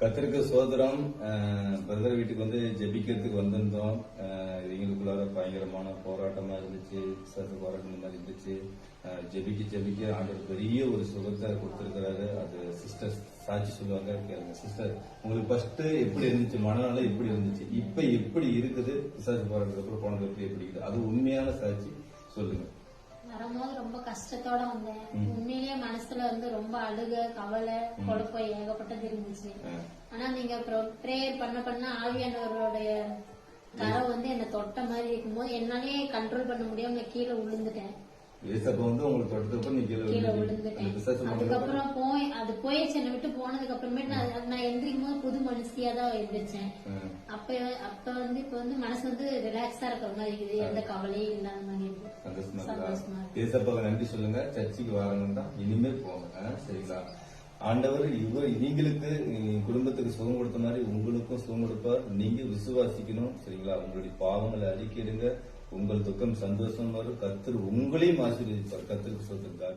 கத்திரிக்க சோதரம் பிரதர் வீட்டுக்கு வந்து ஜெபிக்கிறதுக்கு வந்திருந்தோம். இவங்களுக்குள்ளார பயங்கரமான போராட்டமா இருந்துச்சு, சத்து போராட்டம் மாதிரி இருந்துச்சு. ஜெபிக்க ஆண்டவர் பெரிய ஒரு சுகத்தை கொடுத்திருக்கிறாரு. அது சிஸ்டர் சாட்சி சொல்லுவாங்க, கேளுங்க. சிஸ்டர், உங்களுக்கு ஃபர்ஸ்ட் எப்படி இருந்துச்சு, மனநல எப்படி இருந்துச்சு, இப்ப எப்படி இருக்குது, பிசாசு போராட்டத்துக்கு அப்புறம் போனது எப்படி இருக்குது, அது உண்மையான சாட்சி சொல்லுங்க. வரும்போது ரொம்ப கஷ்டத்தோட வந்தேன். உண்மையிலேயே மனசுல வந்து ரொம்ப அழுக, கவலை, குழப்பம் ஏகப்பட்டது இருந்துச்சு. ஆனா நீங்க பிரேயர் பண்ண ஆவியானவருடைய கரம் வந்து என்ன தொட்ட மாதிரி இருக்கும்போது என்னாலே கண்ட்ரோல் பண்ண முடியாம கீழே விழுந்துட்டேன். கீழே விழுந்துட்டேன். அதுக்கப்புறம் அது போயிடுச்சு, என்னை விட்டு போனதுக்கு அப்புறமேட்டு நான் எந்திரிக்கும் போது புது மனுஷியா தான் எந்திரிச்சேன். அப்ப வந்து இப்ப வந்து மனசு வந்து ரிலாக்ஸா இருக்கிற மாதிரி இருக்குது, எந்த கவலையும் இல்லாத மாதிரி இருக்கு. சந்தோஷமா நன்றி சொல்லுங்க. சர்ச்சுக்கு வாங்கன்னு தான் இனிமே போங்க, சரிங்களா? ஆண்டவர் நீங்களுக்கு குடும்பத்துக்கு சுகம் கொடுத்த மாதிரி உங்களுக்கும் சுகம் கொடுப்பார். நீங்க விசுவாசிக்கணும், சரிங்களா? உங்களுடைய பாவங்களை அறிக்கையிடுங்க. உங்கள் துக்கம் சந்தோஷம் வரும். கர்த்தர் உங்களையும் ஆசீர்வதிப்பார். கர்த்தருக்கு சொல்லுங்க.